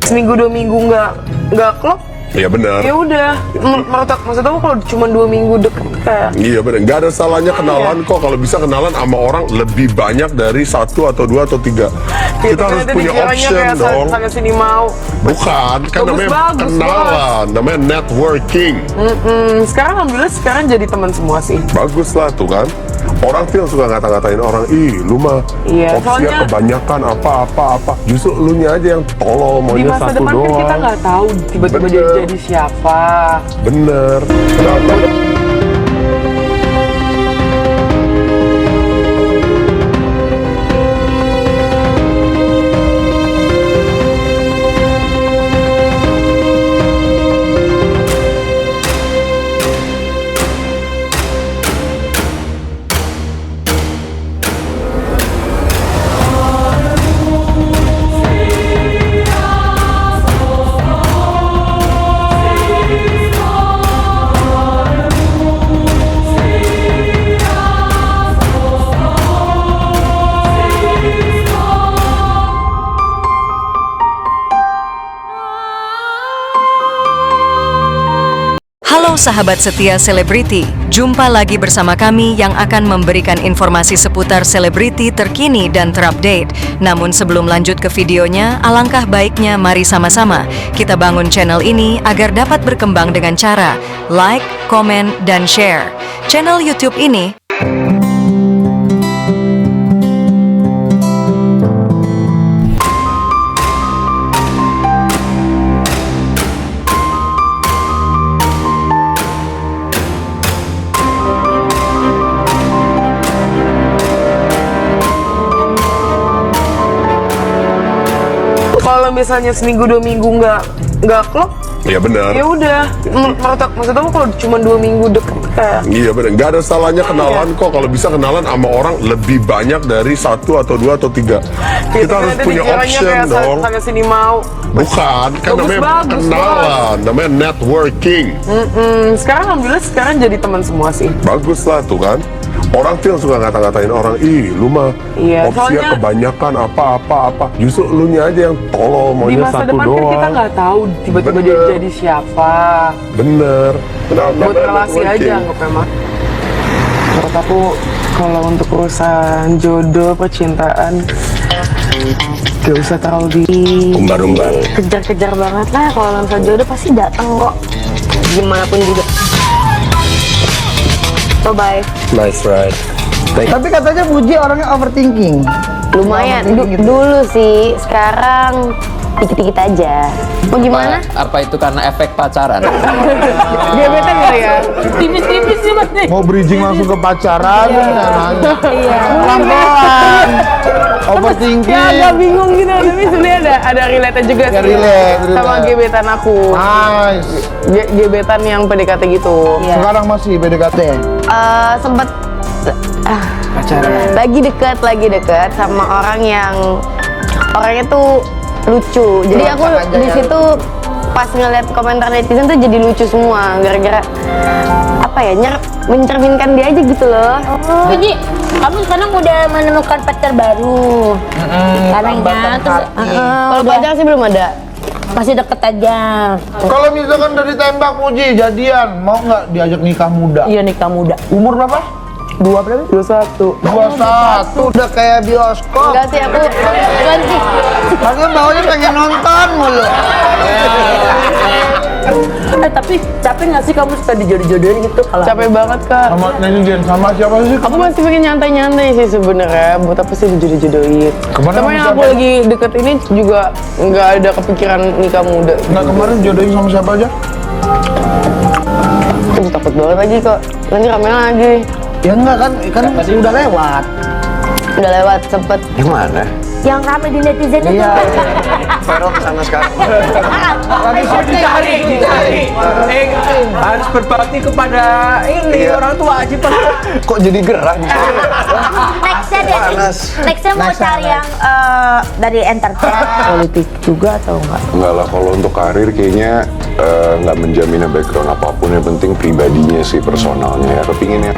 seminggu 2 minggu nggak klop, Iya benar. ya udah. Maksud aku kalau cuma 2 minggu deket kayak. Iya benar. Nggak ada salahnya kenalan kok. Kalau bisa kenalan sama orang lebih banyak dari 1 atau 2 atau 3. Kita harus nanti punya dikiranya option kayak dong. sana sini mau. Bukan, kan namanya Bagus, kenalan, namanya networking. Sekarang alhamdulillah sekarang jadi teman semua sih. Bagus lah tuh kan. Orang feel suka ngata-ngatain orang, ih lu mah Iya, opsinya soalnya- kebanyakan apa. Justru lu nya aja yang tolol, Di maunya masa satu depan kan doang. kita nggak tahu tiba-tiba Bener. jadi siapa. Bener. Halo sahabat setia selebriti, jumpa lagi bersama kami yang akan memberikan informasi seputar selebriti terkini dan terupdate. Namun sebelum lanjut ke videonya, alangkah baiknya mari sama-sama kita bangun channel ini agar dapat berkembang dengan cara like, komen, dan share. Channel YouTube ini Kalau misalnya seminggu 2 minggu nggak klop, Iya benar. ya udah. Maksud aku kalau cuma 2 minggu deket kayak. Iya benar. Nggak ada salahnya kenalan kok. Kalau bisa kenalan sama orang lebih banyak dari 1 atau 2 atau 3. Kita harus nanti punya dikiranya option kayak dong. sana sini mau. Bukan, kan namanya Bagus, kenalan, namanya networking. Sekarang alhamdulillah sekarang jadi teman semua sih. Bagus lah tuh kan. Orang feel suka ngata-ngatain orang, ih lu mah Iya, opsinya soalnya- kebanyakan apa. Justru lu nya aja yang tolol, Di maunya masa satu depan kan doang. kita nggak tahu tiba-tiba Bener. jadi siapa. Bener. Buat Namanya relasi networking. aja anggap emang. Menurut aku kalau untuk urusan jodoh, percintaan, gak usah terlalu Umbar-umbar. Kejar-kejar banget lah. Kalau misalnya jodoh pasti datang kok, gimana pun juga. Bye. Nice ride. Tapi katanya Puji orangnya overthinking. Lumayan Overthinking gitu. dulu sih, sekarang dikit-dikit aja. Mau gimana? Apa itu karena efek pacaran? gebetan kali ya. Tipis-tipis sih mas. Mau bridging langsung ke pacaran, nanya. Iya. Pelan-pelan. Ya Overthinking. agak bingung gitu, tapi sebenarnya ada relate juga Ya, sih relate. sama gebetan aku. Nice. Gebetan yang PDKT gitu. Iya. Sekarang masih PDKT. Sempet Pacaran. lagi deket sama orang yang orangnya tuh lucu. Jadi aku Loncat aja di ya. situ pas ngeliat komentar netizen tuh jadi lucu semua gara-gara apa ya, mencerminkan dia aja gitu loh. Puji, kamu sekarang udah menemukan pacar baru. Karena terus Kalau pacar sih belum ada. masih deket aja. Kalau misalkan dari tembak Puji jadian, mau nggak diajak nikah muda? Iya nikah muda. Umur berapa? 21. 21. Udah kayak bioskop. Enggak sih, aku sih. Karena baunya pengen nonton mulu. Tapi capek nggak sih kamu suka dijodoh-jodohin gitu kalau? Capek banget kak. Sama netizen, sama siapa sih? Aku masih pengen nyantai-nyantai sih sebenarnya. Buat apa sih dijodoh-jodohin? Kemana Sama kamu yang aku siapa? lagi deket ini juga nggak ada kepikiran nikah muda. Nggak, kemarin jodohin sama siapa aja? Aku takut banget lagi kok. Nanti kamera lagi. Ya enggak kan udah lewat. Udah lewat sempet. Yang mana? Yang rame di netizen itu. Iya. Vero kesana sekarang. Lagi syuting. Harus berbakti kepada ini orang tua aja Pak. Kok jadi gerah nih? Nextnya deh. Panas. Nextnya mau cari yang dari entertain. Politik juga atau enggak? Enggak lah, kalau untuk karir kayaknya nggak menjamin background apapun, yang penting pribadinya sih, personalnya ya, kepinginnya.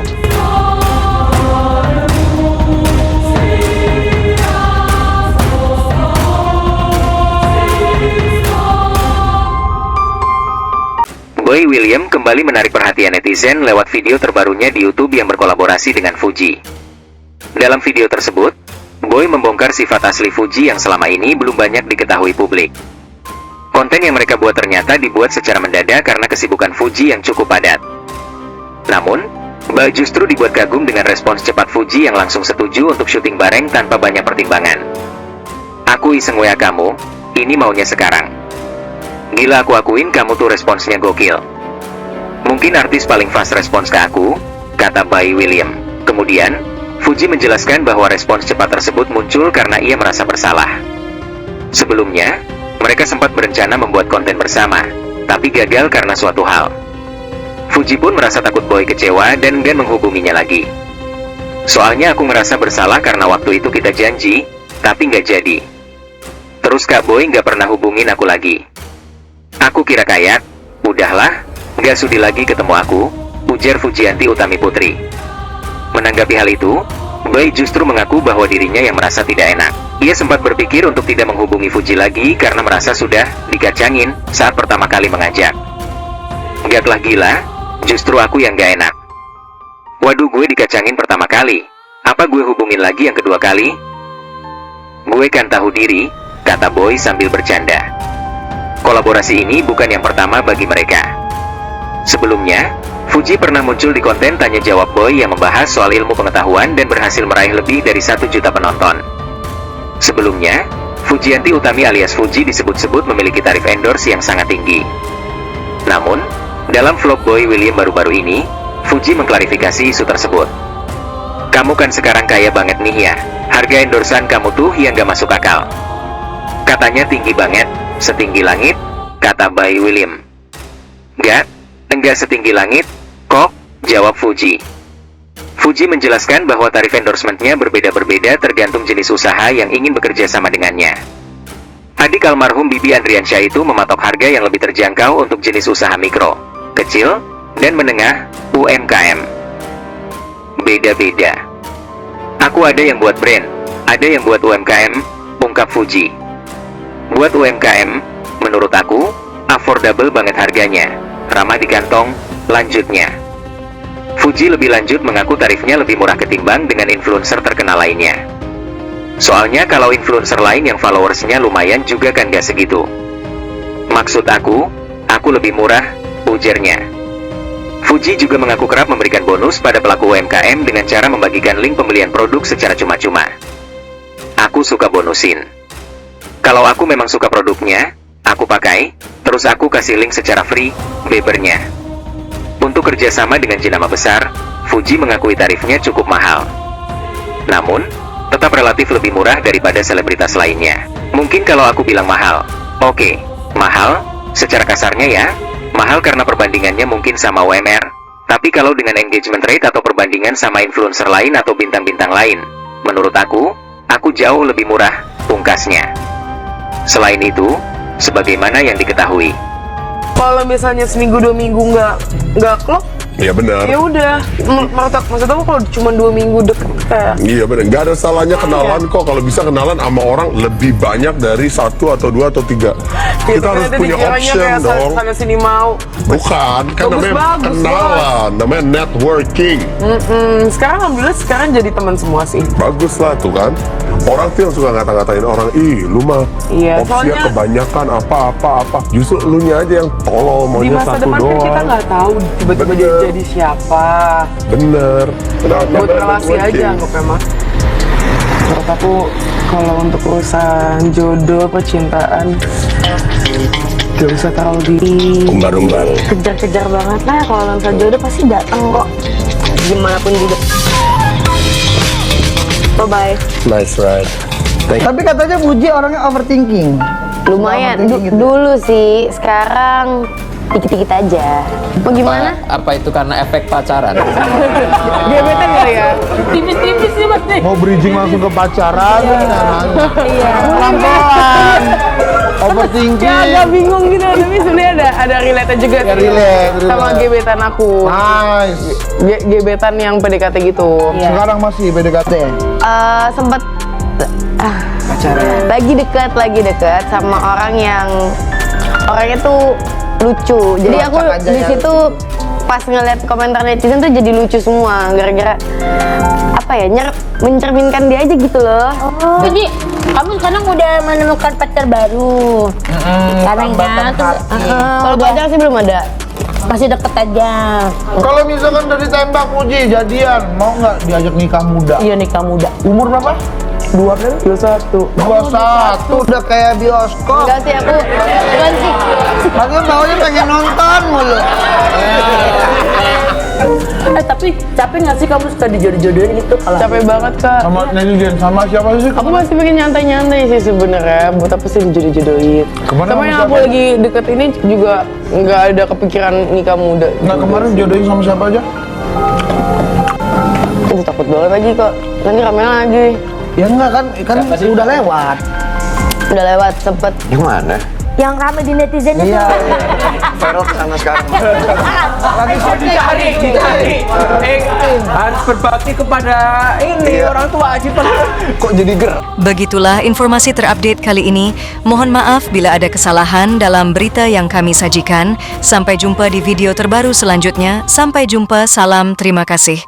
Boy William kembali menarik perhatian netizen lewat video terbarunya di YouTube yang berkolaborasi dengan Fuji. Dalam video tersebut, Boy membongkar sifat asli Fuji yang selama ini belum banyak diketahui publik. Konten yang mereka buat ternyata dibuat secara mendadak karena kesibukan Fuji yang cukup padat. Namun, Boy justru dibuat kagum dengan respons cepat Fuji yang langsung setuju untuk syuting bareng tanpa banyak pertimbangan. Aku iseng WA kamu, ini maunya sekarang. Gila, aku akuin kamu tuh responsnya gokil. Mungkin artis paling fast respons ke aku, kata Boy William. Kemudian, Fuji menjelaskan bahwa respons cepat tersebut muncul karena ia merasa bersalah. Sebelumnya, mereka sempat berencana membuat konten bersama, tapi gagal karena suatu hal. Fuji pun merasa takut Boy kecewa dan enggan menghubunginya lagi. Soalnya aku merasa bersalah karena waktu itu kita janji, tapi nggak jadi. Terus Kak Boy nggak pernah hubungin aku lagi. Aku kira kayak, udahlah, nggak sudi lagi ketemu aku, ujar Fujianti Utami Putri. Menanggapi hal itu, Boy justru mengaku bahwa dirinya yang merasa tidak enak. Ia sempat berpikir untuk tidak menghubungi Fuji lagi karena merasa sudah dikacangin saat pertama kali mengajak. Gaklah gila, justru aku yang gak enak. Waduh, gue dikacangin pertama kali, apa gue hubungin lagi yang kedua kali? Gue kan tahu diri, kata Boy sambil bercanda. Kolaborasi ini bukan yang pertama bagi mereka. Sebelumnya, Fuji pernah muncul di konten Tanya Jawab Boy yang membahas soal ilmu pengetahuan dan berhasil meraih lebih dari 1 juta penonton. Sebelumnya, Fujianti Utami alias Fuji disebut-sebut memiliki tarif endorse yang sangat tinggi. Namun, dalam vlog Boy William baru-baru ini, Fuji mengklarifikasi isu tersebut. Kamu kan sekarang kaya banget nih ya, harga endorsean kamu tuh yang gak masuk akal. Katanya tinggi banget, setinggi langit, kata Boy William. Enggak setinggi langit, kok, jawab Fuji. Fuji menjelaskan bahwa tarif endorsementnya berbeda-berbeda tergantung jenis usaha yang ingin bekerja sama dengannya. Adik almarhum Bibi Andriansyah itu mematok harga yang lebih terjangkau untuk jenis usaha mikro, kecil, dan menengah, UMKM. Beda-beda. Aku ada yang buat brand, ada yang buat UMKM, ungkap Fuji. Buat UMKM, menurut aku, affordable banget harganya, ramah di kantong, lanjutnya. Fuji lebih lanjut mengaku tarifnya lebih murah ketimbang dengan influencer terkenal lainnya. Soalnya kalau influencer lain yang followersnya lumayan juga kan gak segitu. Maksud aku lebih murah, ujarnya. Fuji juga mengaku kerap memberikan bonus pada pelaku UMKM dengan cara membagikan link pembelian produk secara cuma-cuma. Aku suka bonusin. Kalau aku memang suka produknya, aku pakai, terus aku kasih link secara free, bebernya. Untuk kerjasama dengan jenama besar, Fuji mengakui tarifnya cukup mahal. Namun, tetap relatif lebih murah daripada selebritas lainnya. Mungkin kalau aku bilang mahal, oke, mahal, secara kasarnya ya, mahal karena perbandingannya mungkin sama UMR, tapi kalau dengan engagement rate atau perbandingan sama influencer lain atau bintang-bintang lain, menurut aku jauh lebih murah, pungkasnya. Selain itu, sebagaimana yang diketahui, Kalau misalnya seminggu 2 minggu nggak klop, Iya benar. ya udah. Maksud aku kalau cuma 2 minggu deket kayak Iya benar. Gak ada salahnya kenalan kok. Kalau bisa kenalan sama orang lebih banyak dari 1 atau 2 atau 3. Kita harus punya option dong. Sana sini mau. Bukan, kan namanya Bagus, kenalan, namanya networking. Sekarang alhamdulillah sekarang jadi teman semua sih. Bagus lah tuh kan. Orang tuh yang suka ngata-ngatain orang, ih lu mah Iya, opsinya soalnya- kebanyakan apa. Justru lu nya aja yang tolol, Di maunya masa satu depan kan kita doang. nggak tahu tiba-tiba dia Bener. jadi siapa. Bener. Buat relasi aja anggapnya mah. Menurut aku kalau untuk urusan jodoh percintaan gak usah terlalu Umbar-umbar. Kejar-kejar banget lah, kalau misalnya jodoh pasti datang kok. Gimana pun juga. Bye-bye. Nice ride. Tapi katanya Fuji orangnya overthinking. Lumayan, Overthinking gitu. dulu sih, sekarang dikit-dikit aja. Mau gimana? Apa itu karena efek pacaran? gebetan kali ya. Tipis-tipis sih mas. Mau bridging langsung ke pacaran, Iya. pelan-pelan. Ya Overthinking. agak bingung gitu, tapi sebenarnya ada relate juga Ya, sih relate. sama gebetan aku. Nice. Gebetan yang PDKT gitu. Iya. Sekarang masih PDKT. Sempet lagi deket sama orang yang orangnya tuh lucu. Jadi aku Kocak aja di ya. situ pas ngeliat komentar netizen tuh jadi lucu semua gara-gara apa ya, mencerminkan dia aja gitu loh. Oh, jadi kamu sekarang udah menemukan pacar baru. Sekarang ya, terus, Kalau udah pacar sih belum ada. masih deket aja. Kalau misalkan udah ditembak Puji, jadian, mau nggak diajak nikah muda? Iya nikah muda. Umur berapa? 21. 21, udah kayak bioskop. Enggak sih, aku bukan sih. Makanya baunya pengen nonton mulu. Tapi capek nggak sih kamu suka dijodoh-jodohin gitu kalau Capek banget kak. Sama netizen, sama siapa sih? Aku masih pengen nyantai-nyantai sih sebenarnya. Buat apa sih dijodoh-jodohin? Kemarin Sama sama yang aku siapa? lagi deket ini juga nggak ada kepikiran nikah muda. Nah kemarin jodohin sama siapa aja? Aduh, takut banget lagi kok. Nanti rame lagi. Ya enggak kan udah lewat. Udah lewat sempet. Yang mana? Yang rame di netizen itu. Viral kesana sekarang. dicari. Harus berbakti kepada ini orang tua aja Kok jadi ger? Begitulah informasi terupdate kali ini. Mohon maaf bila ada kesalahan dalam berita yang kami sajikan. Sampai jumpa di video terbaru selanjutnya. Sampai jumpa, salam, terima kasih.